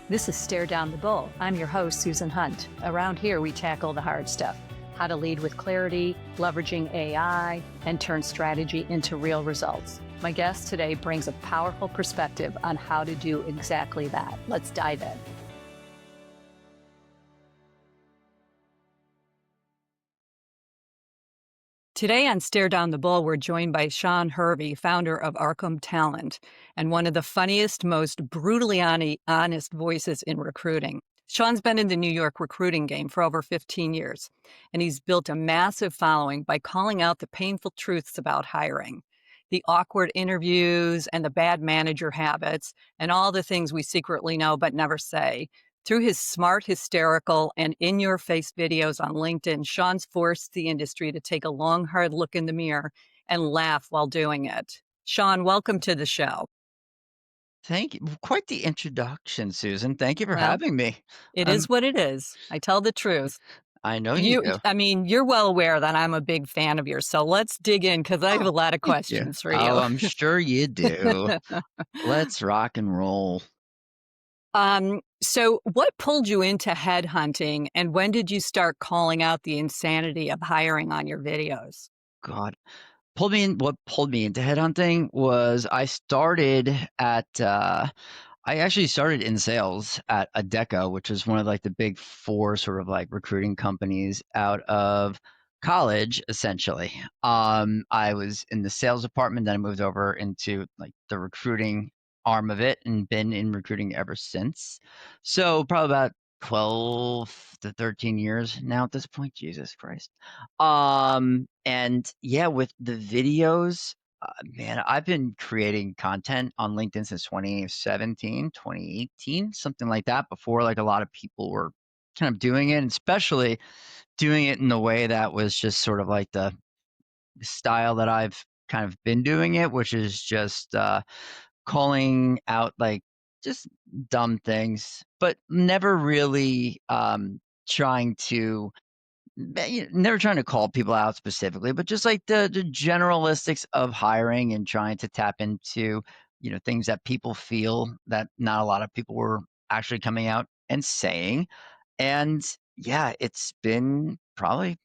This is Stare Down the Bull. I'm your host, Susan Hunt. Around here, we tackle the hard stuff: how to lead with clarity, leveraging AI, and turn strategy into real results. My guest today brings a powerful perspective on how to do exactly that. Let's dive in. Today on Stare Down the Bull, we're joined by Sean Hervey, founder of Arkham Talent, and one of the funniest, most brutally honest voices in recruiting. Sean's been in the New York recruiting game for over 15 years, and he's built a massive following by calling out the painful truths about hiring, the awkward interviews and the bad manager habits, and all the things we secretly know but never say. Through his smart, hysterical, and in-your-face videos on LinkedIn, Sean's forced the industry to take a long, hard look in the mirror and laugh while doing it. Sean, welcome to the show. Thank you. Quite the introduction, Susan. Thank you for Well, having me. it Um, is what it is. I tell the truth. I know you do. You're well aware that I'm a big fan of yours, so let's dig in because I have Oh, a lot of thank you. questions for Oh, you. I'm sure you do. Let's rock and roll. So what pulled you into headhunting, and when did you start calling out the insanity of hiring on your videos? God, what pulled me into headhunting was I actually started in sales at Adecco, which is one of like the big four sort of like recruiting companies out of college, essentially. I was in the sales department, then I moved over into like the recruiting arm of it and been in recruiting ever since. So probably about 12 to 13 years now at this point. Jesus Christ. And yeah, with the videos, man, I've been creating content on LinkedIn since 2017, 2018, something like that, before like a lot of people were kind of doing it, and especially doing it in the way that was just sort of like the style that I've kind of been doing it, which is just calling out like just dumb things, but never really trying to never trying to call people out specifically, but just like the generalistics of hiring and trying to tap into, things that people feel that not a lot of people were actually coming out and saying. And yeah, it's been probably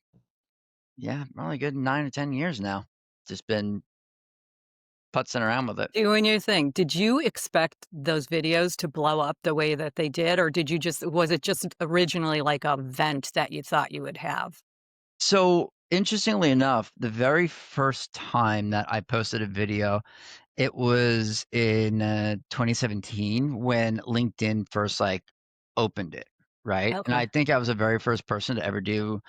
good 9 or 10 years now. Just been putzing around with it. Doing your thing. Did you expect those videos to blow up the way that they did, or was it just originally like a vent that you thought you would have? So interestingly enough, the very first time that I posted a video, it was in 2017 when LinkedIn first like opened it, right? And Okay. I think I was the very first person to ever do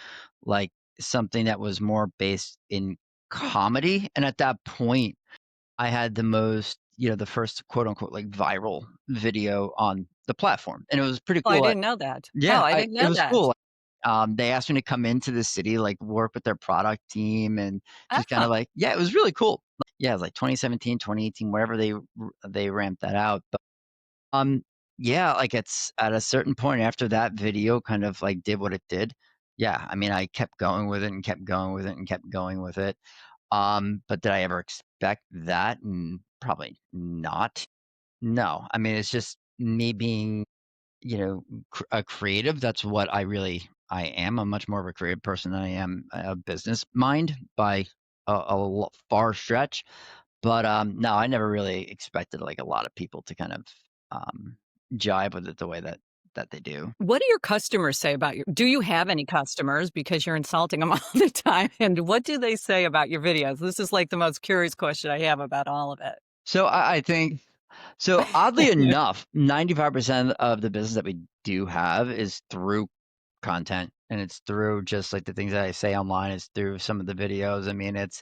like something that was more based in comedy. And at that point, I had the first quote unquote like viral video on the platform, and it was pretty Oh, I cool. didn't know that. Oh, Yeah, I didn't it know was that. cool. They asked me to come into the city, like work with their product team, and just kind of Oh, like, yeah, it was really cool. Yeah, it was like 2017, 2018, wherever they ramped that out. But um, yeah, like it's at a certain point after that video kind of like did what it did. Yeah, I mean, I kept going with it and kept going with it and kept going with it. But did I ever expect that? Probably not. No, I mean, it's just me being a creative. That's what I am. I'm much more of a creative person than I am a business mind by far stretch. But no, I never really expected like a lot of people to kind of um, jibe with it the way that they do. what do your customers say about your do you have any customers? Because you're insulting them all the time, and what do they say about your videos? This is, like, the most curious question I have about all of it. So I think so. Oddly enough, 95% of the business that we do have is through content, and it's through just like the things that I say online. It's through some of the videos. I mean, it's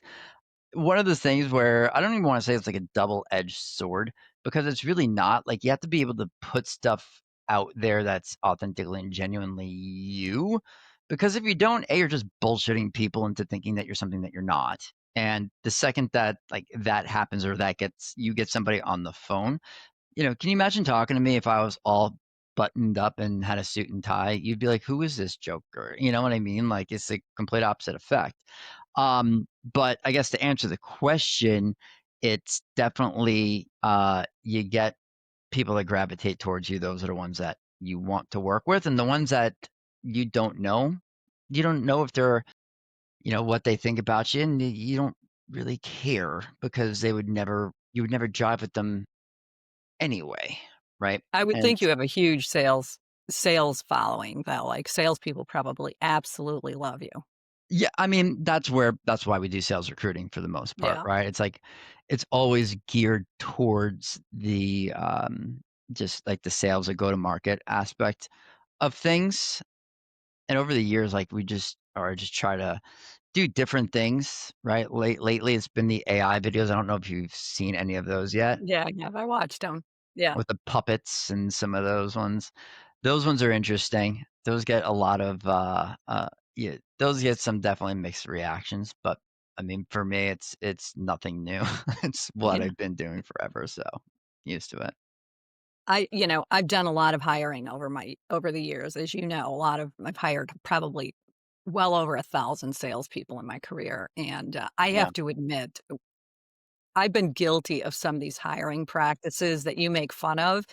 one of those things where I don't even want to say it's like a double-edged sword, because it's really not. Like, you have to be able to put stuff out there that's authentically and genuinely you, because if you don't, A, you're just bullshitting people into thinking that you're something that you're not. And the second that like that happens, or that you get somebody on the phone, can you imagine talking to me if I was all buttoned up and had a suit and tie? You'd be like, "Who is this joker?" You know what I mean? Like, it's the complete opposite effect. But I guess to answer the question, it's definitely you get people that gravitate towards you. Those are the ones that you want to work with, and the ones that you don't know, you don't know if they're, what they think about you, and you don't really care because you would never jive with them anyway, right? I would And think it's you have a huge sales following, though, like, salespeople probably absolutely love you. yeah, that's why we do sales recruiting for the most part, Yeah. right? It's like it's always geared towards just like the sales or go to market aspect of things. And over the years, like we just try to do different things, right? Lately, it's been the AI videos. I don't know if you've seen any of those yet Yeah, yeah, I watched them. Yeah. with the puppets and some of those ones. Those ones are interesting. Those get a lot of yeah, those get some definitely mixed reactions, but I mean, for me, it's nothing new. It's what Yeah. I've been doing forever, so used to it. I've done a lot of hiring over the years, as you know, I've hired probably well over 1,000 salespeople in my career, and, I Yeah, have to admit I've been guilty of some of these hiring practices that you make fun of,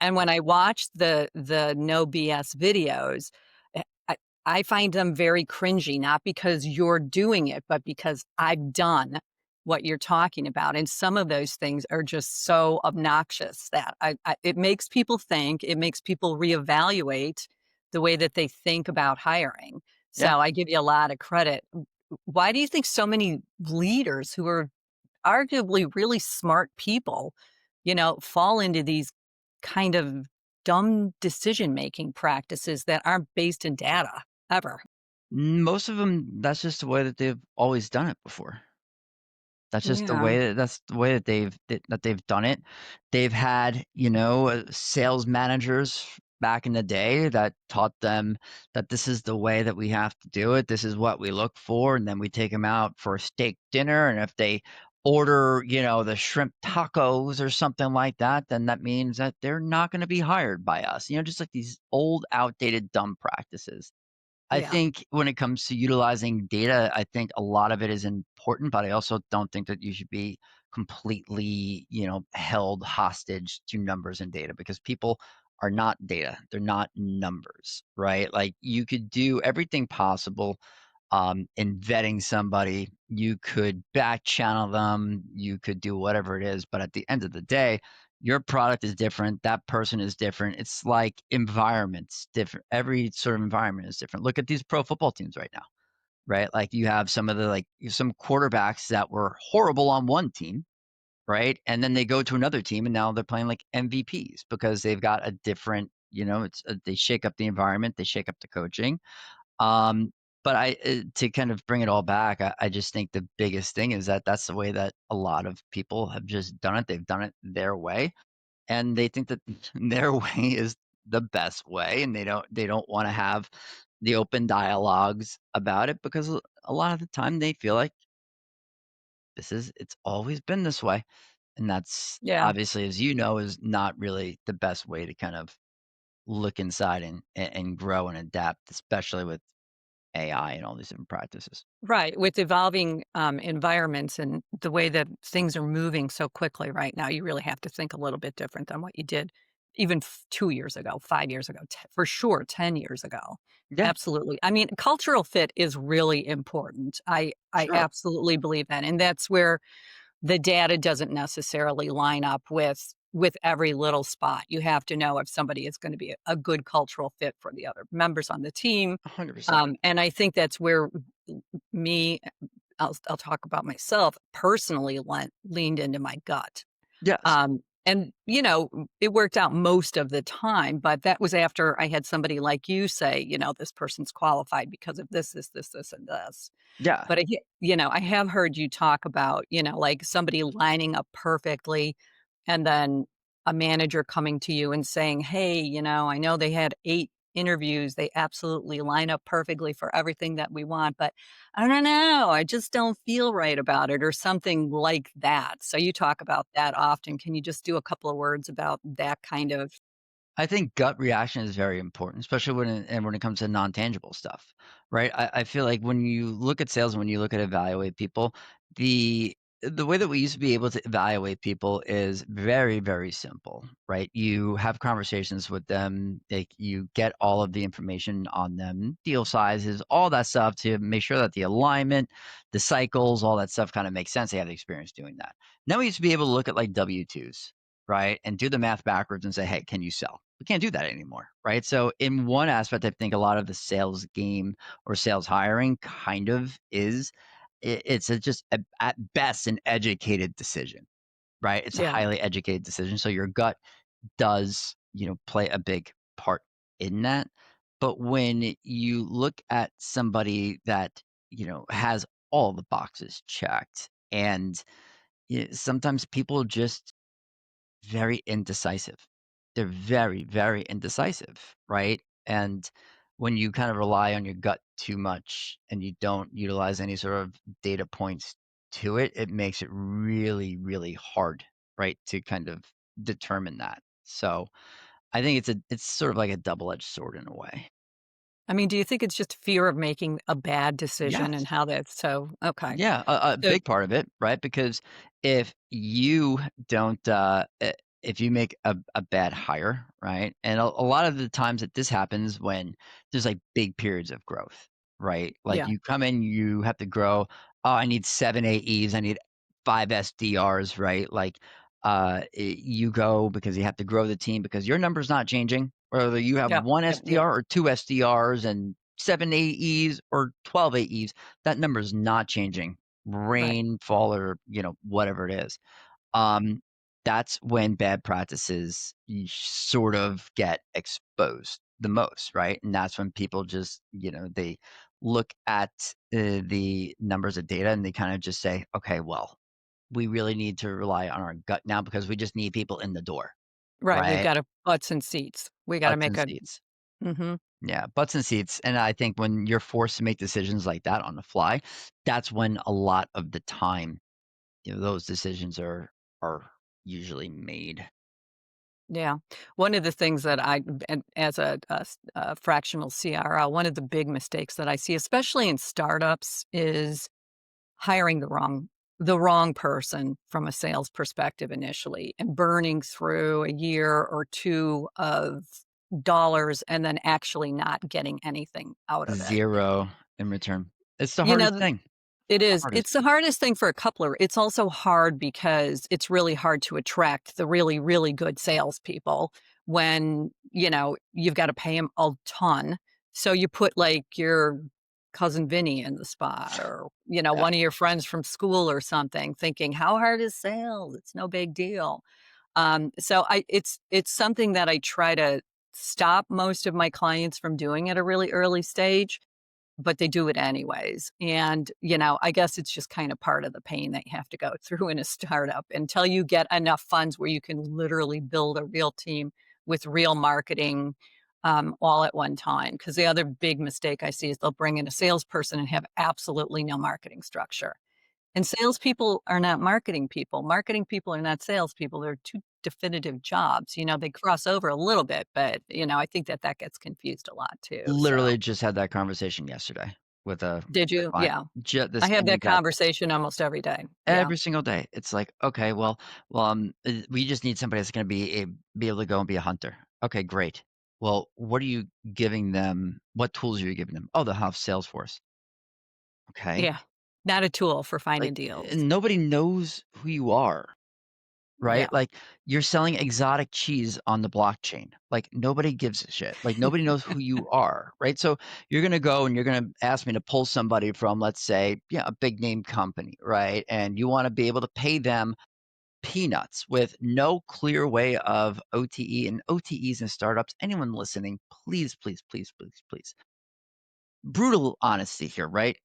and when I watch the no BS videos, eh, I I find them very cringy, not because you're doing it, but because I've done what you're talking about, and some of those things are just so obnoxious that it makes people think, it makes people reevaluate the way that they think about hiring. yeah. So I give you a lot of credit. Why do you think so many leaders who are arguably really smart people, fall into these kind of dumb decision-making practices that aren't based in data ever. Most of them, that's just the way that they've always done it before. Yeah, That's the way that they've done it. They've had, sales managers back in the day that taught them that this is the way that we have to do it. This is what we look for, and then we take them out for a steak dinner, and if they order, the shrimp tacos or something like that, then that means that they're not gonna be hired by us. Just like these old, outdated, dumb practices. I yeah, think when it comes to utilizing data, I think a lot of it is important, but I also don't think that you should be completely, held hostage to numbers and data because people are not data. They're not numbers, right? Like you could do everything possible in vetting somebody. You could back channel them. You could do whatever it is. But at the end of the day, your product is different. That person is different. It's like environments different. Every sort of environment is different. Look at these pro football teams right now, right? Like you have some of the like some quarterbacks that were horrible on one team, right? And then they go to another team and now they're playing like MVPs because they've got a different, they shake up the environment, they shake up the coaching. Um, but to kind of bring it all back, I just think the biggest thing is that that's the way that a lot of people have just done it. They've done it their way and they think that their way is the best way and they don't want to have the open dialogues about it because a lot of the time they feel like it's always been this way, and that's yeah. obviously, as you know, is not really the best way to kind of look inside and grow and adapt, especially with AI and all these different practices. Right, with evolving, environments and the way that things are moving so quickly right now, you really have to think a little bit different than what you did even 2 years ago, 5 years ago, for sure 10 years ago. Yeah, Absolutely. I mean, cultural fit is really important. I sure. absolutely believe that, and that's where the data doesn't necessarily line up with every little spot. You have to know if somebody is gonna be a good cultural fit for the other members on the team, 100%. and I think that's where me I'll talk about myself, personally leaned into my gut. Yes. And, it worked out most of the time, but that was after I had somebody like you say, "This person's qualified because of this, and this." Yeah. But I have heard you talk about, like somebody lining up perfectly and then a manager coming to you and saying, "Hey, I know they had 8 interviews. They absolutely line up perfectly for everything that we want, but I don't know. I just don't feel right about it," or something like that. So you talk about that often. Can you just do a couple of words about that kind of I think gut reaction is very important, especially when it comes to non-tangible stuff, right? I feel like when you look at sales and when you look at evaluate people, the the way that we used to be able to evaluate people is very, very simple, right? You have conversations with them, like you get all of the information on them, deal sizes, all that stuff to make sure that the alignment, the cycles, all that stuff kind of makes sense. They have the experience doing that. Now we used to be able to look at like W-2s, right? And do the math backwards and say, hey, can you sell? We can't do that anymore, right? So in one aspect, I think a lot of the sales game or sales hiring kind of is it's just at best an educated decision, right? It's a Yeah. highly educated decision. So your gut does, play a big part in that. But when you look at somebody that, has all the boxes checked and sometimes people just very indecisive. They're very, very indecisive, right? And when you kind of rely on your gut too much and you don't utilize any sort of data points to it, it makes it really, really hard, right, to kind of determine that. So I think it's sort of like a double-edged sword in a way. I mean, do you think it's just fear of making a bad decision and Yes. how that's so okay. Yeah, a So big part of it, right? Because if you don't, if you make a bad hire, right? And a lot of the times that this happens when there's like big periods of growth, right? Like yeah, you come in, you have to grow. Oh, I need 7 AEs, I need 5 SDRs, right? Like, you go because you have to grow the team because your number's not changing, whether you have yeah, one yeah, yeah, SDR or 2 SDRs and 7 AEs or 12 AEs, that number is not changing. right. Rain, fall, or, whatever it is. Um, that's when bad practices sort of get exposed the most, right? And that's when people just, they look at the numbers of data and they kind of just say, okay, well, we really need to rely on our gut now because we just need people in the door, Right, we've right? got to butts and seats. We gotta Butts make and a seats. mhm. Yeah, butts and seats. And I think when you're forced to make decisions like that on the fly, that's when a lot of the time, those decisions are usually made. Yeah. One of the things that and as a fractional CRO, one of the big mistakes that I see, especially in startups, is hiring the wrong person from a sales perspective initially and burning through a year or 2 of dollars and then actually not getting anything out of it. 0 in return. It's the You hardest know, thing. it The is. hardest It's the thing. hardest thing for a coupler. It's also hard because it's really hard to attract the really, really good salespeople when, you've got to pay them a ton. So you put like your cousin Vinny in the spot or, Yeah. one of your friends from school or something thinking, how hard is sales? It's no big deal. So it's something that I try to stop most of my clients from doing at a really early stage, but they do it anyways. And, I guess it's just kind of part of the pain that you have to go through in a startup until you get enough funds where you can literally build a real team with real marketing all at one time. Because the other big mistake I see is they'll bring in a salesperson and have absolutely no marketing structure. And salespeople are not marketing people. Marketing people are not salespeople. They're two definitive jobs. They cross over a little bit, but I think that that gets confused a lot too. So. Literally just had that conversation yesterday with Did a you? client. Yeah. The I have same that exact thing. conversation almost every day. Yeah. Every single day. It's like, okay, well, we just need somebody that's gonna be able to go and be a hunter. Okay, great. Well, what are you giving them? What tools are you giving them? Oh, they'll have Salesforce. Okay. Yeah. Not a tool for finding Like, deals. and nobody knows who you are, Yeah. right? Like, you're selling exotic cheese on the blockchain. Like, nobody gives a shit. Like, nobody knows who you are, right? So you're gonna go and you're gonna ask me to pull somebody from, let's say, yeah, a big name company, right? And you wanna be able to pay them peanuts with no clear way of OTE and OTEs and startups. Anyone listening, please, please, please, please, please. Brutal honesty here, right?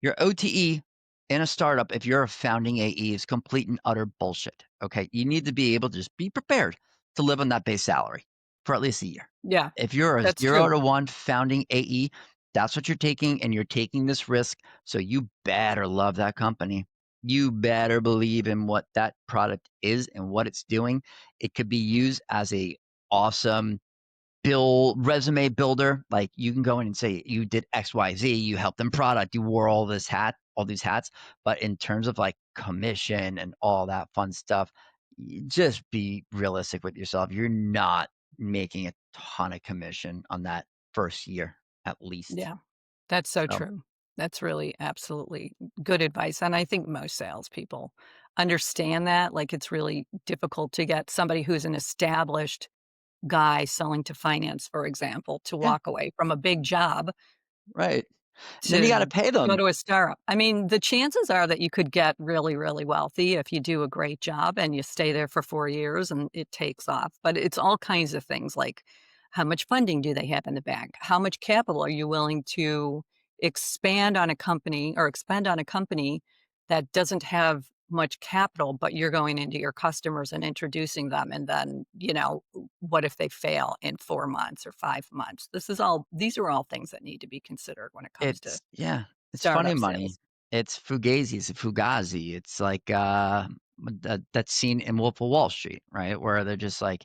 Your OTE in a startup, if you're a founding AE, is complete and utter bullshit. Okay. You need to be able to just be prepared to live on that base salary for at least a year. Yeah. If you're a That's 0 true. to 1 founding AE, that's what you're taking, and you're taking this risk. So you better love that company. You better believe in what that product is and what it's doing. It could be used as a awesome resume builder. Like you can go in and say you did XYZ, you helped them product, you wore all these hats. But in terms of like commission and all that fun stuff, just be realistic with yourself. You're not making a ton of commission on that first year, at least. Yeah. That's so So true. That's really absolutely good advice, and I think most salespeople understand that, like, it's really difficult to get somebody who's an established guy selling to finance, for example, to yeah, walk away from a big job right. And then you got to to pay go them. to a startup. I mean, the chances are that you could get really, really wealthy if you do a great job and you stay there for 4 years and it takes off. But it's all kinds of things like how much funding do they have in the bank? How much capital are you willing to expand on a company or expend on a company that doesn't have much capital, but you're going into your customers and introducing them and then, what if they fail in 4 months or 5 months? These are all things that need to be considered when it comes to Yeah, it's funny startup money. sales. It's fugazi, it's a fugazi. It's like that scene in Wolf of Wall Street, right? Where they're just like,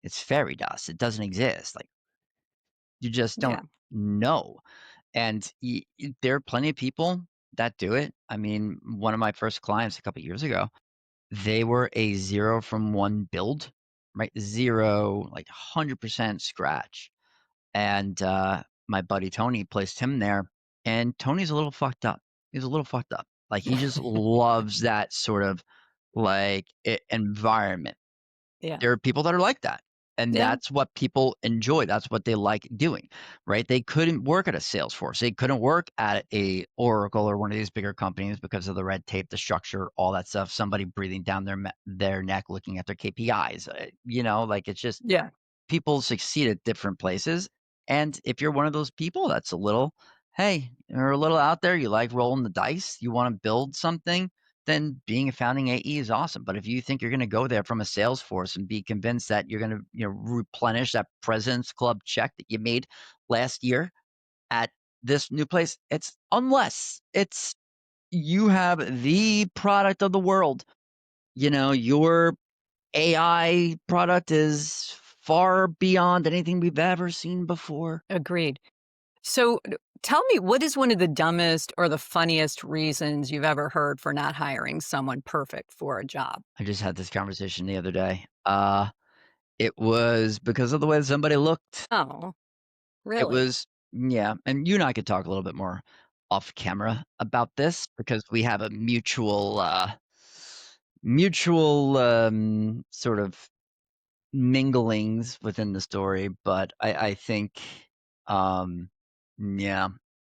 it's fairy dust. It doesn't exist. Like you just don't Yeah, know. And there are plenty of people that do it. I mean, one of my first clients a couple years ago, they were a 0 from 1 build, right? 0, like 100% scratch. And, my buddy Tony placed him there, and Tony's a little fucked up. He's a little fucked up. Like, he just loves that sort of, like, environment. yeah, There are people that are like that, and yeah, that's what people enjoy. That's what they like doing, right? They couldn't work at a Salesforce. They couldn't work at a Oracle or one of these bigger companies because of the red tape, the structure, all that stuff. Somebody breathing down their neck, looking at their KPIs. Like it's just yeah, people succeed at different places. And if you're one of those people that's hey, you're a little out there, you like rolling the dice, you want to build something, then being a founding AE is awesome. But if you think you're going to go there from a sales force and be convinced that you're going to, replenish that President's Club check that you made last year at this new place, it's unless it's you have the product of the world. Your AI product is far beyond anything we've ever seen before. agreed. So, tell me, what is one of the dumbest or the funniest reasons you've ever heard for not hiring someone perfect for a job? I just had this conversation the other day. It was because of the way somebody looked. Oh, It really? was yeah, and you and I could talk a little bit more off camera about this because we have a mutual sort of minglings within the story, but I think, um, yeah,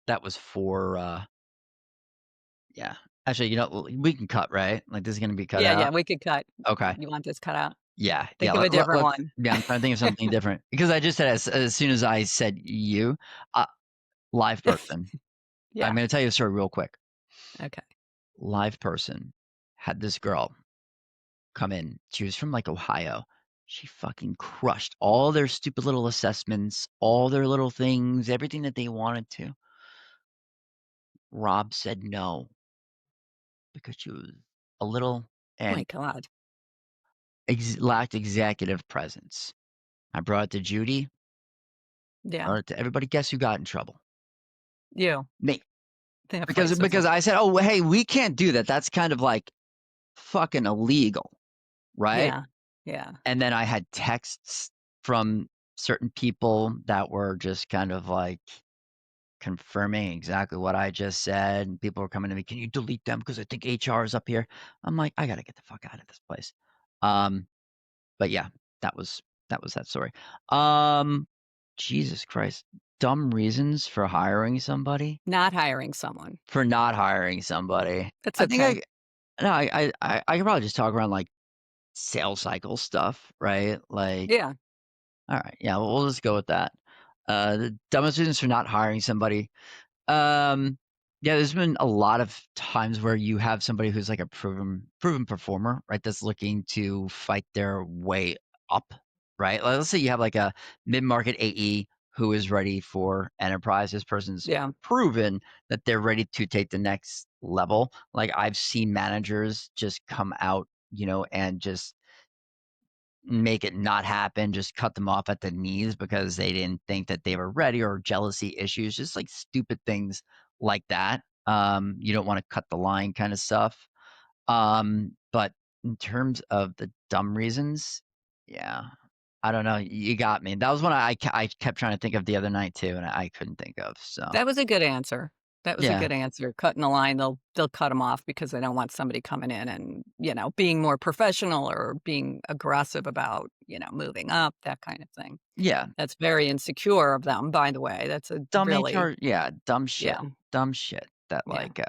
that was for, yeah. Actually, we can cut, right? Like, this is gonna be cut Yeah, yeah, out? we could cut. Okay. You want this cut out? Yeah, yeah, Think of a different let's one. yeah, I'm trying to think of something different because I just said as soon as I said "you," uh, live person. I'm Yeah, gonna tell you a story real quick. okay. Live person had this girl come in. She was from, like, Ohio. She fucking crushed all their stupid little assessments, all their little things, everything that they wanted to. Rob said no because she was a little My and god. lacked executive presence. I brought it to Judy, Yeah, brought it to everybody. Guess who got in trouble? you. Me. That Because place was a because I said, "Oh, hey, we can't do that. That's kind of like fucking illegal." Right? yeah, yeah, And then I had texts from certain people that were just kind of like confirming exactly what I just said. And people were coming to me, "Can you delete them? Because I think HR is up here." I'm like, "I gotta get the fuck out of this place." Um, but yeah, that was that story. Um, Jesus Christ. Dumb reasons for hiring somebody? not hiring someone. For not hiring somebody. That's I think okay. no, I could probably just talk around like sales cycle stuff, right? Like, Yeah, all right, yeah, we'll just go with that. The dumbest reasons for not hiring somebody. Um, yeah, there's been a lot of times where you have somebody who's like a proven performer, right? That's looking to fight their way up, right? Like, let's say you have like a mid-market AE who is ready for enterprise. This person's yeah, proven that they're ready to take the next level. Like I've seen managers just come out, and just make it not happen, just cut them off at the knees because they didn't think that they were ready or jealousy issues, just like stupid things like that. You don't want to cut the line kind of stuff. But in terms of the dumb reasons, yeah, I don't know. You got me. That was one I kept trying to think of the other night too, and I couldn't think of. So That was a good answer. That was a yeah, good answer. Cutting the line, they'll cut them off because they don't want somebody coming in and, being more professional or being aggressive about, moving up, that kind of thing. yeah, That's very insecure of them, by the way. That's a dumb really HR. Yeah, yeah, dumb shit. That yeah. like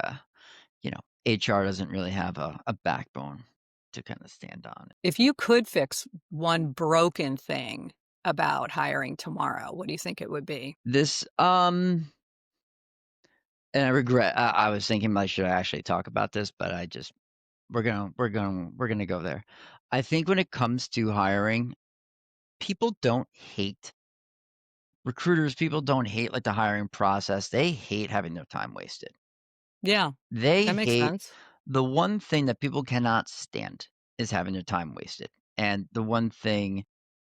HR doesn't really have a backbone to kind of stand on. If you could fix one broken thing about hiring tomorrow, what do you think it would be? This and I regret. I was thinking I should actually talk about this, but I just we're gonna go there. I think when it comes to hiring, people don't hate recruiters. People don't hate like the hiring process. They hate having their time wasted. Yeah, They that makes hate sense. the one thing that people cannot stand is having their time wasted. And the one thing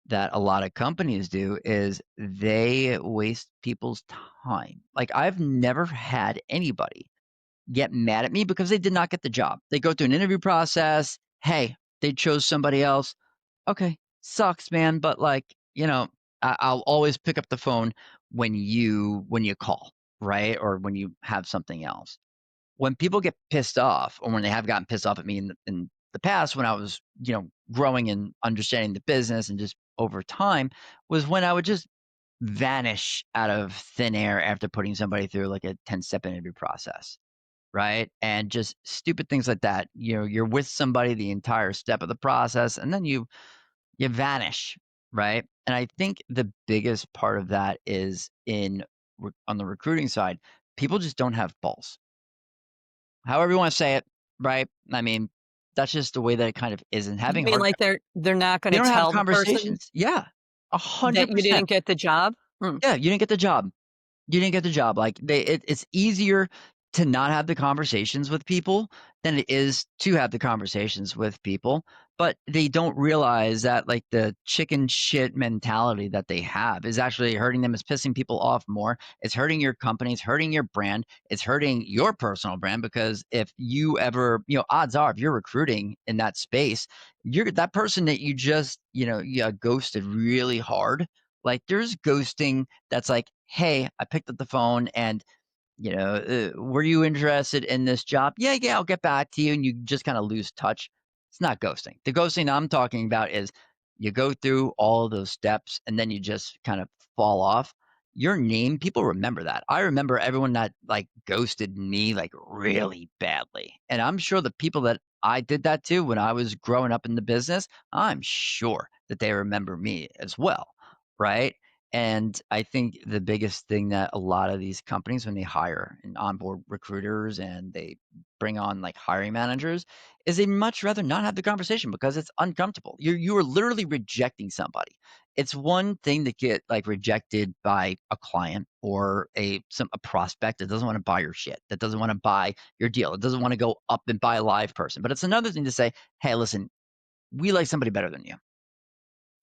that a lot of companies do is they waste people's time. Like I've never had anybody get mad at me because they did not get the job. They go through an interview process. Hey, they chose somebody else. Okay, sucks, man. But like, I'll always pick up the phone when you call, right? Or when you have something else. When people get pissed off, or when they have gotten pissed off at me in the past, when I was, growing and understanding the business and just over time, was when I would just vanish out of thin air after putting somebody through like a 10-step interview process, right? And just stupid things like that. You're with somebody the entire step of the process, and then you vanish, right? And I think the biggest part of that is on the recruiting side, people just don't have balls. However you want to say it, right? I mean, that's just the way that it kind of is. And You having mean hard, like they're not they gonna don't have tell the person conversations. Yeah, a that hundred you percent. didn't get the job? Hmm. Yeah, you didn't get the job. You didn't get the job. Like it's easier to not have the conversations with people than it is to have the conversations with people. But they don't realize that like the chicken shit mentality that they have is actually hurting them. It's pissing people off more. It's hurting your company. It's hurting your brand. It's hurting your personal brand because if you ever, odds are if you're recruiting in that space, you're that person that you just, you ghosted really hard. Like there's ghosting that's like, hey, I picked up the phone and, were you interested in this job? Yeah, yeah, I'll get back to you. And you just kind of lose touch. It's not ghosting. The ghosting I'm talking about is you go through all of those steps and then you just kind of fall off. Your name, people remember that. I remember everyone that like ghosted me like really badly. And I'm sure the people that I did that to when I was growing up in the business, I'm sure that they remember me as well. Right. And I think the biggest thing that a lot of these companies, when they hire and onboard recruiters and they bring on like hiring managers, is they much rather not have the conversation because it's uncomfortable. You are literally rejecting somebody. It's one thing to get like rejected by a client or a prospect that doesn't want to buy your shit, that doesn't want to buy your deal, that doesn't want to go up and buy a live person. But it's another thing to say, hey, listen, we like somebody better than you.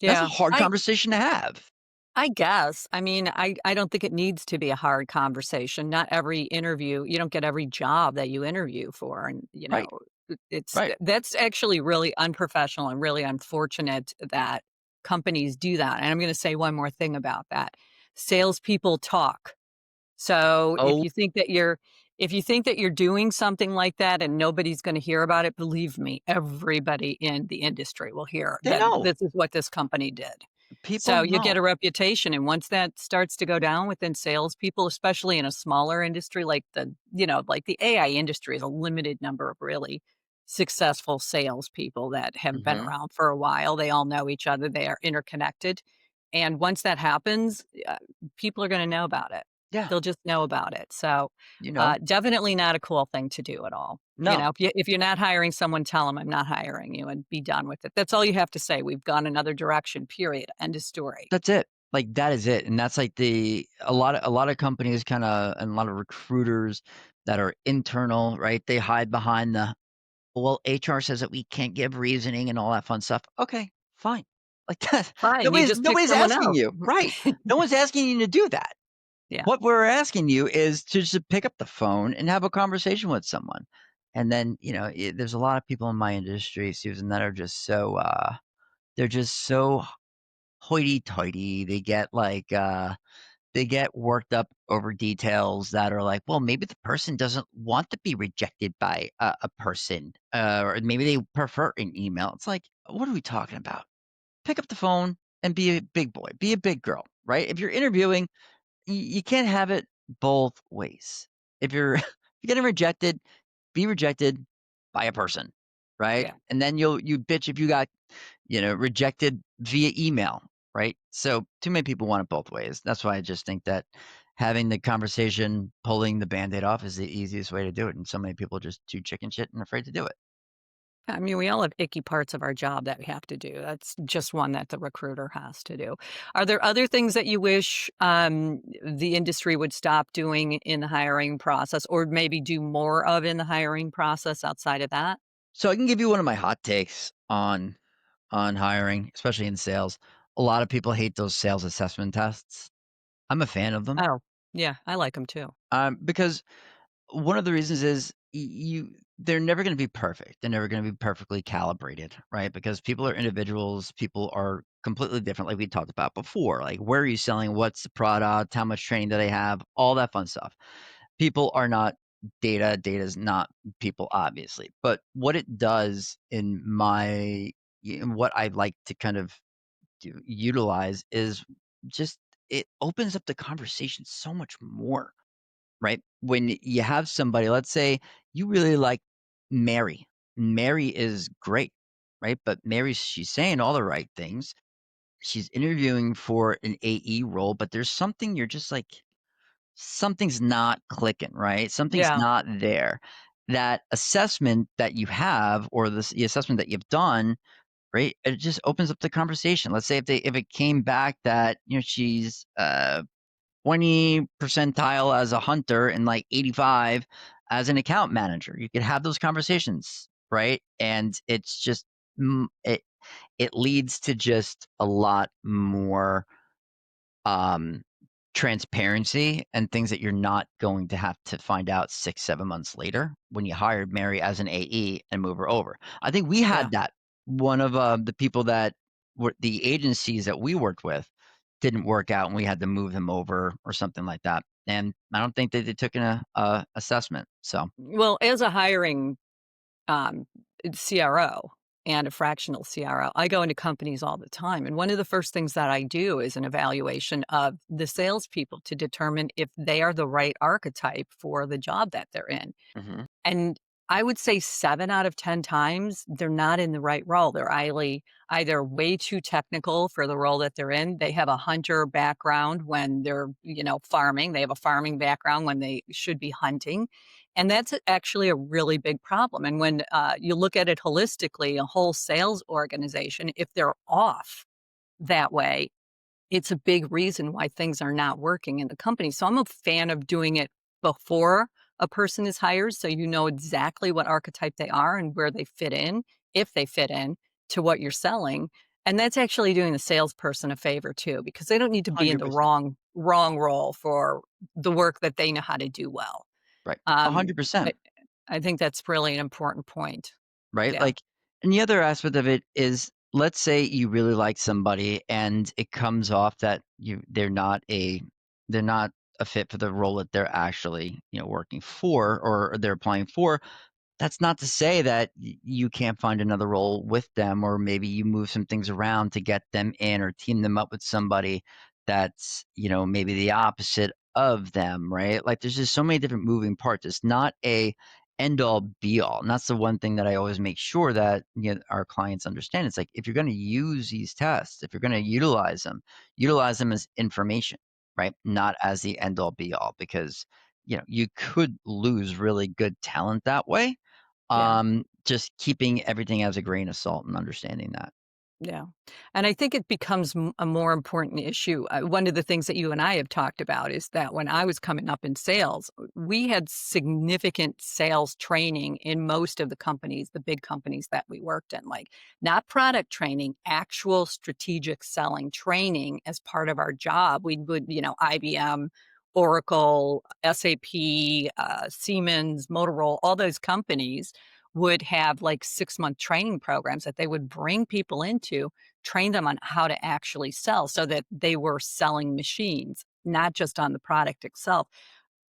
That's a Yeah. hard I conversation to have. I guess. I mean, I don't think it needs to be a hard conversation. Not every interview you don't get every job that you interview for, and, Right. it's Right. that's actually really unprofessional and really unfortunate that companies do that, and I'm gonna say one more thing about that. Salespeople talk. So, Oh, if you think that you're doing something like that and nobody's gonna hear about it, believe me, everybody in the industry will hear they that know. this is what this company did. People So you get know. a reputation, and once that starts to go down within salespeople, especially in a smaller industry like like the AI industry is a limited number of really successful salespeople that have been Mhm. around for a while. They all know each other. They are interconnected. And once that happens, people are going to know about it. Yeah, They'll just know about it. So you know. definitely not a cool thing to do at all. No, If you're not hiring someone, tell them I'm not hiring you and be done with it. That's all you have to say. We've gone another direction, period. End of story. that's it. Like, that is it, and that's, like, a lot of companies kinda and a lot of recruiters that are internal, right? They hide behind the, "Well, HR says that we can't give reasoning," and all that fun stuff. Okay, fine. Like that, Fine, you nobody's just pick nobody's someone asking else. you, right? No one's asking you to do that. Yeah. What we're asking you is to just pick up the phone and have a conversation with someone. And then, there's a lot of people in my industry, Susan, that are just so they're just so hoity-toity. They get worked up over details that are like, well, maybe the person doesn't want to be rejected by a person, or maybe they prefer an email. It's like, what are we talking about? Pick up the phone and be a big boy, be a big girl, right? If you're interviewing, you can't have it both ways. If you're if you're getting rejected, be rejected by a person, right? Yeah. And then you bitch if you got, rejected via email, right? So too many people want it both ways. That's why I just think that having the conversation, pulling the band-aid off is the easiest way to do it. And so many people are just too chicken shit and afraid to do it. I mean, we all have icky parts of our job that we have to do. That's just one that the recruiter has to do. Are there other things that you wish the industry would stop doing in the hiring process, or maybe do more of in the hiring process outside of that? So I can give you one of my hot takes on hiring, especially in sales. A lot of people hate those sales assessment tests. I'm a fan of them, Oh, yeah, I like them too. because one of the reasons is they're never going to be perfect. They're never going to be perfectly calibrated, right? Because people are individuals. People are completely different, like we talked about before. Like, where are you selling? What's the product? How much training do they have? All that fun stuff. People are not data. Data is not people, obviously. But what it does in what I like to kind of utilize is just it opens up the conversation so much more, right? When you have somebody, let's say you really like Mary. Mary is great, right? But she's saying all the right things. She's interviewing for an AE role, but there's something you're just like, something's not clicking, right? Something's Yeah, not there. That assessment that you have, or the assessment that you've done, right? It just opens up the conversation. Let's say if it came back that she's 20 percentile as a hunter and like 85 as an account manager, you could have those conversations, right? And it's just it leads to just a lot more um transparency and things that you're not going to have to find out 6, 7 months later when you hired Mary as an AE and move her over. I think we yeah. had that. One of the people that were the agencies that we worked with didn't work out and we had to move them over or something like that. And I don't think that they took an assessment. So Well, as a hiring um, CRO and a fractional CRO, I go into companies all the time. And one of the first things that I do is an evaluation of the salespeople to determine if they are the right archetype for the job that they're in. mhm, And I would say 7 out of 10 times, they're not in the right role. They're either way too technical for the role that they're in. They have a hunter background when they're, farming. They have a farming background when they should be hunting. And that's actually a really big problem. And when you look at it holistically, a whole sales organization, if they're off that way, it's a big reason why things are not working in the company. So I'm a fan of doing it before a person is hired so you know exactly what archetype they are and where they fit in, if they fit in to what you're selling. And that's actually doing the salesperson a favor too, because they don't need to be in the 100%. wrong role for the work that they know how to do well. Right. Um, I, 100%. I think that's really an important point. Right? Yeah. Like, and the other aspect of it is, let's say you really like somebody and it comes off that they're not a fit for the role that they're actually, working for, or they're applying for. That's not to say that you can't find another role with them, or maybe you move some things around to get them in or team them up with somebody that's, maybe the opposite of them, right? Like, there's just so many different moving parts. It's not a end all be all. And that's the one thing that I always make sure that our clients understand. It's like, if you're going to use these tests, if you're going to utilize them as information, right? Not as the end all be all, because you could lose really good talent that way. Yeah. Just keeping everything as a grain of salt and understanding that. Yeah. And I think it becomes a more important issue. One of the things that you and I have talked about is that when I was coming up in sales, we had significant sales training in most of the companies, the big companies that we worked in, like not product training, actual strategic selling training as part of our job. We would, IBM, Oracle, SAP, Siemens, Motorola, all those companies would have like 6-month training programs that they would bring people into, train them on how to actually sell so that they were selling machines, not just on the product itself.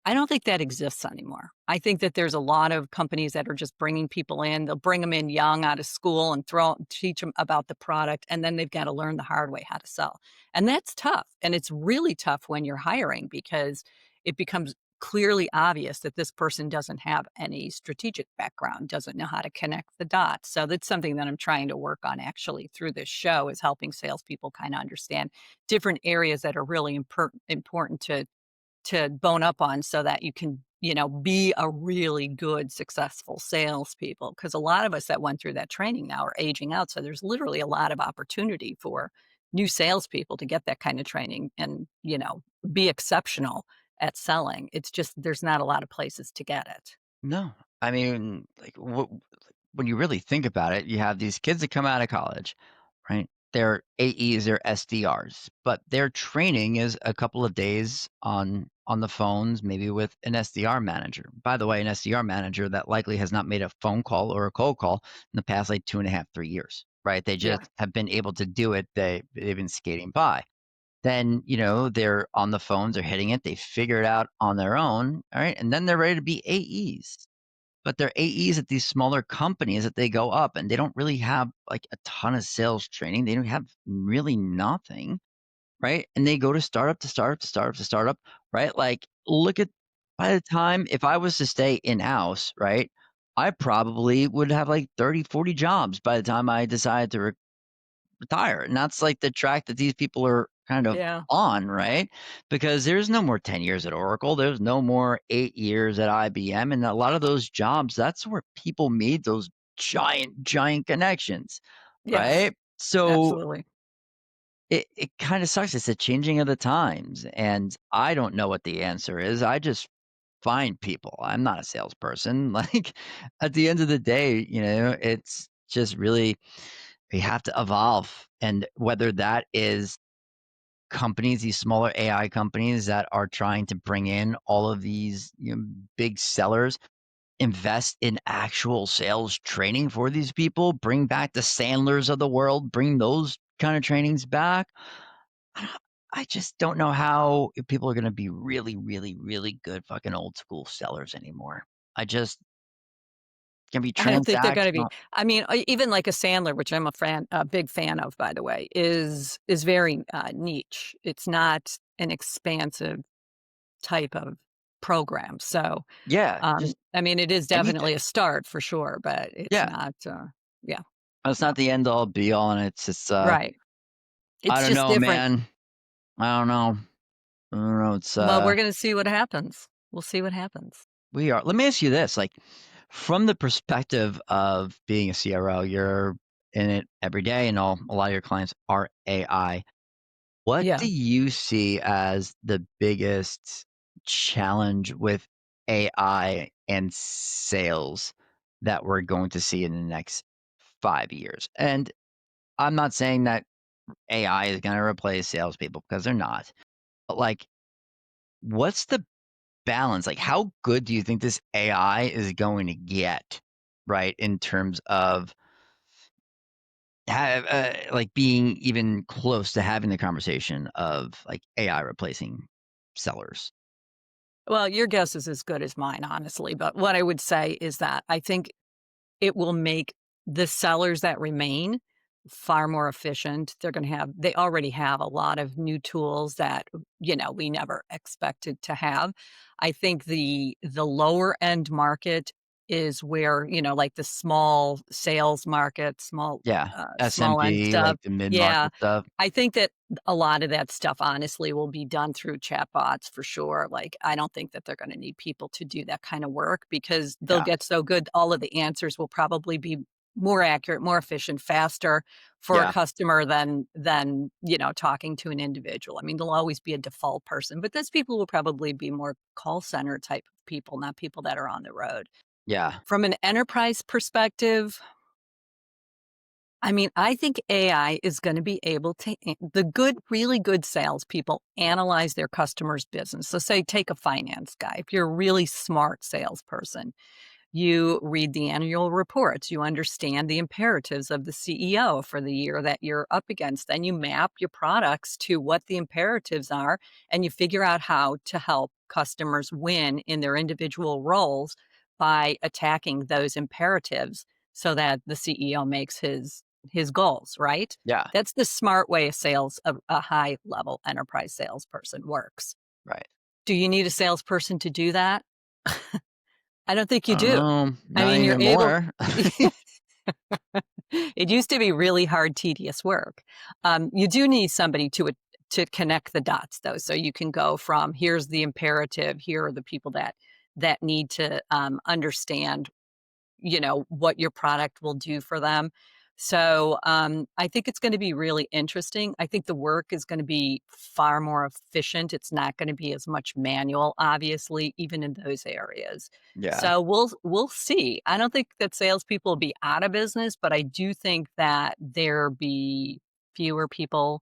I don't think that exists anymore. I think that there's a lot of companies that are just bringing people in. They'll bring them in young out of school and teach them about the product, and then they've got to learn the hard way how to sell. And that's tough. And it's really tough when you're hiring because it becomes clearly obvious that this person doesn't have any strategic background, doesn't know how to connect the dots. So that's something that I'm trying to work on actually through this show is helping salespeople kind of understand different areas that are really important to bone up on so that you can, be a really good, successful salespeople. Because a lot of us that went through that training now are aging out. So there's literally a lot of opportunity for new salespeople to get that kind of training and, be exceptional at selling. It's just there's not a lot of places to get it. No, I mean, like, when you really think about it, you have these kids that come out of college, right? They're AEs, they're SDRs, but their training is a couple of days on the phones, maybe with an SDR manager. By the way, an SDR manager that likely has not made a phone call or a cold call in the past like 2.5, 3 years, right? They Yeah. just have been able to do it. They've been skating by. Then, they're on the phones, they're hitting it, they figure it out on their own, all right? And then they're ready to be AEs. But they're AEs at these smaller companies that they go up and they don't really have like a ton of sales training. They don't have really nothing, right? And they go to startup to startup to startup to startup, right? Like, look at by the time if I was to stay in-house, right? I probably would have like 30, 40 jobs by the time I decided to retire. And that's like the track that these people are kind of Yeah. on, right? Because there's no more 10 years at Oracle. There's no more 8 years at IBM. And a lot of those jobs, that's where people made those giant, giant connections, Yes. right? So Absolutely. it kind of sucks. It's a changing of the times. And I don't know what the answer is. I just find people. I'm not a salesperson. Like at the end of the day, it's just really we have to evolve. And whether that is companies, these smaller AI companies that are trying to bring in all of these big sellers, invest in actual sales training for these people, bring back the Sandlers of the world, bring those kind of trainings back. I don't- I just don't know how people are going to be really, really, really good fucking old school sellers anymore. I just can be I don't think they're gonna be. transactional. I mean, even like a Sandler, which I'm a big fan of, by the way, is very, niche. It's not an expansive type of program. So, Yeah, just I mean, it is anything. definitely a start for sure, but it's Yeah, not, yeah, it's no. not the end all be all, and it's Right. I It's don't just know, different. man. I don't know. I don't know. It's Well, we're gonna see what happens. We'll see what happens. we are. Let me ask you this: like, from the perspective of being a CRO, you're in it every day, and a lot of your clients are AI. What Yeah. do you see as the biggest challenge with AI and sales that we're going to see in the next 5 years? And I'm not saying that AI is going to replace salespeople because they're not. But like, what's the balance? Like, how good do you think this AI is going to get, right? In terms of like being even close to having the conversation of like AI replacing sellers. Well, your guess is as good as mine, honestly, but what I would say is that I think it will make the sellers that remain far more efficient. They already have a lot of new tools that, we never expected to have. I think the lower end market is where, like the small sales market, Yeah, small end SMB, stuff. like the Yeah. mid-market stuff. I think that a lot of that stuff honestly will be done through chatbots for sure. Like, I don't think that they're gonna need people to do that kind of work because they'll Yeah, get so good, all of the answers will probably be more accurate, more efficient, faster for a Yeah. customer than, talking to an individual. I mean, there'll always be a default person, but those people will probably be more call center type of people, not people that are on the road. Yeah. From an enterprise perspective, I mean, I think AI is gonna be able to the good really good salespeople analyze their customer's business. So say take a finance guy. If you're a really smart salesperson, you read the annual reports, you understand the imperatives of the CEO for the year that you're up against, then you map your products to what the imperatives are, and you figure out how to help customers win in their individual roles by attacking those imperatives so that the CEO makes his goals, right? Yeah. That's the smart way a high level enterprise salesperson works. Right. Do you need a salesperson to do that? I don't think you I don't do. know. I Not mean, you're able anymore. it used to be really hard, tedious work. You do need somebody to connect the dots, though, so you can go from, "Here's the imperative, here are the people that need to, understand what your product will do for them. So I think it's going to be really interesting. I think the work is going to be far more efficient. It's not going to be as much manual, obviously, even in those areas. Yeah. So we'll see. I don't think that salespeople will be out of business, but I do think that there be fewer people,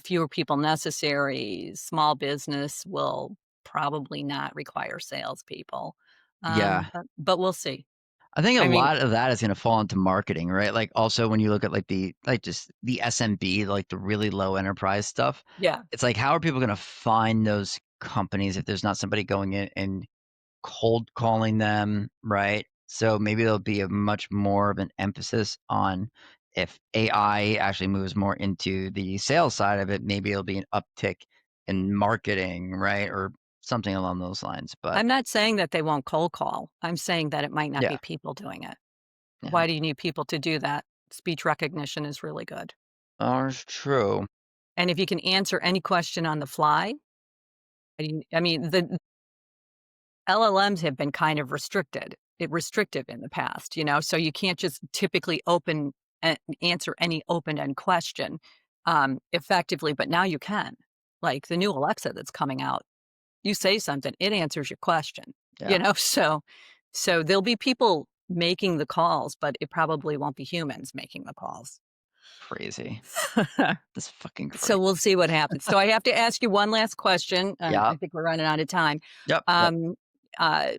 fewer people necessary. Small business will probably not require salespeople, Yeah. but we'll see. I think a I mean, lot of that is gonna fall into marketing, right? Like, also when you look at, like, just the SMB, like, the really low enterprise stuff, yeah. it's like, how are people gonna find those companies if there's not somebody going in and cold calling them, right? So maybe there'll be a much more of an emphasis on if AI actually moves more into the sales side of it, maybe it'll be an uptick in marketing, right? Or something along those lines, but I'm not saying that they won't cold call. I'm saying that it might not yeah, be people doing it. yeah. Why do you need people to do that? Speech recognition is really good. That's true. And if you can answer any question on the fly, I mean, the LLMs have been kind of restrictive in the past, so you can't just typically answer any open-end question, effectively, but now you can. Like the new Alexa that's coming out, you say something, it answers your question, Yeah, so there'll be people making the calls, but it probably won't be humans making the calls. crazy. That's fucking So crazy. we'll see what happens. So I have to ask you one last question. Yeah. I think we're running out of time. Yep, yep. Um, uh,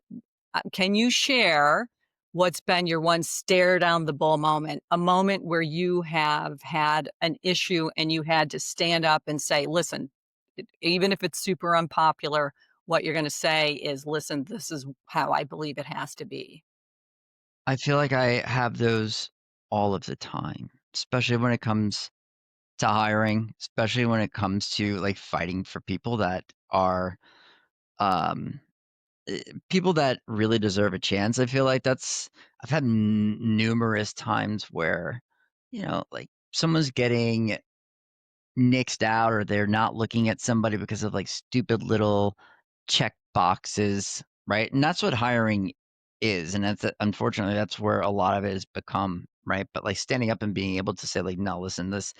can you share what's been your one stare down the bull moment? A moment where you have had an issue and you had to stand up and say, "Listen, even if it's super unpopular, what you're going to say is, listen, this is how I believe it has to be." I feel like I have those all of the time, especially when it comes to hiring, especially when it comes to, like, fighting for people that are, um, people that really deserve a chance. I feel like I've had numerous times where, like, someone's getting nixed out or they're not looking at somebody because of like stupid little check boxes, right? And that's what hiring is. And unfortunately that's where a lot of it has become, right? But like standing up and being able to say like, no, listen, this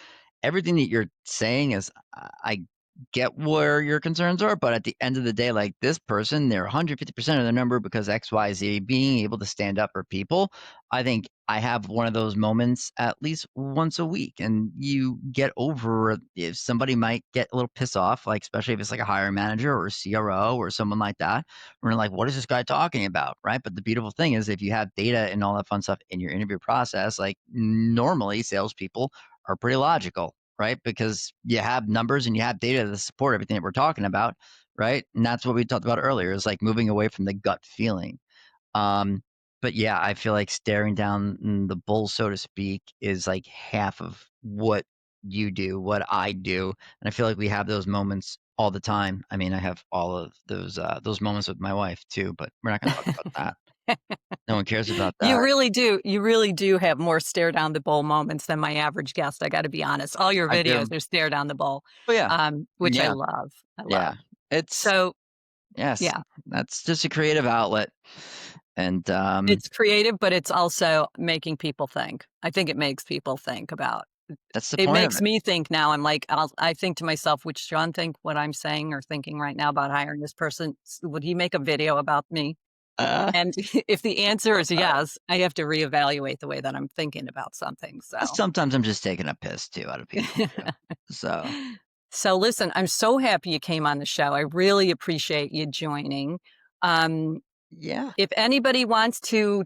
everything that you're saying is I get where your concerns are, but at the end of the day, like this person, they're 150% of the number because XYZ, being able to stand up for people. I think I have one of those moments at least once a week, and you get over if somebody might get a little pissed off, like especially if it's like a hiring manager or a CRO or someone like that. We're like, what is this guy talking about, right? But the beautiful thing is, if you have data and all that fun stuff in your interview process, like normally salespeople are pretty logical, right? Because you have numbers and you have data to support everything that we're talking about, right? And that's what we talked about earlier, is like moving away from the gut feeling. Um, but yeah, I feel like staring down the bull, so to speak, is like half of what you do, what I do, and I feel like we have those moments all the time. I mean, I have all of those moments with my wife too, but we're not going to talk about that. No one cares about You that. really do. You really do have more stare down the bowl moments than my average guest. I got to be honest. All your I do. videos are stare down the bowl, Oh yeah, which I yeah, love. I yeah. love. It's So yes, yeah, that's just a creative outlet. And It's creative, but it's also making people think. I think it makes people think about that's the it point of makes it. me think now. I'm like, I think to myself, would Sean think what I'm saying or thinking right now about hiring this person? Would he make a video about me? Uh, And if the answer is yes, I have to reevaluate the way that I'm thinking about something. So, sometimes I'm just taking a piss too out of people too. So so listen, I'm so happy you came on the show. I really appreciate you joining. Um, yeah, If anybody wants to,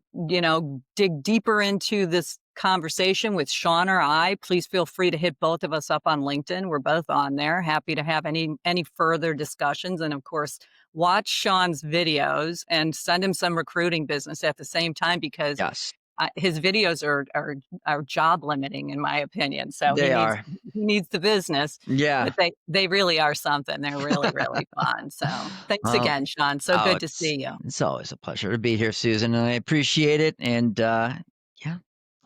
dig deeper into this conversation with Sean or I, please feel free to hit both of us up on LinkedIn. We're both on there. Happy to have any further discussions. And of course, watch Sean's videos and send him some recruiting business at the same time because yes, his videos are job limiting in my opinion. So he they needs are. he needs the business, Yeah. but they really are something. They're really, really fun. So thanks Well, again, Sean. So oh, good to see you. it's always a pleasure to be here, Susan, and I appreciate it. And yeah,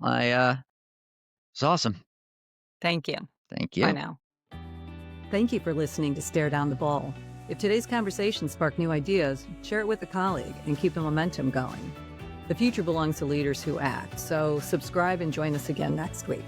I it's awesome. Thank you. Thank Bye you. now. Thank you for listening to Stare Down the Ball. If today's conversation sparked new ideas, share it with a colleague and keep the momentum going. The future belongs to leaders who act, so subscribe and join us again next week.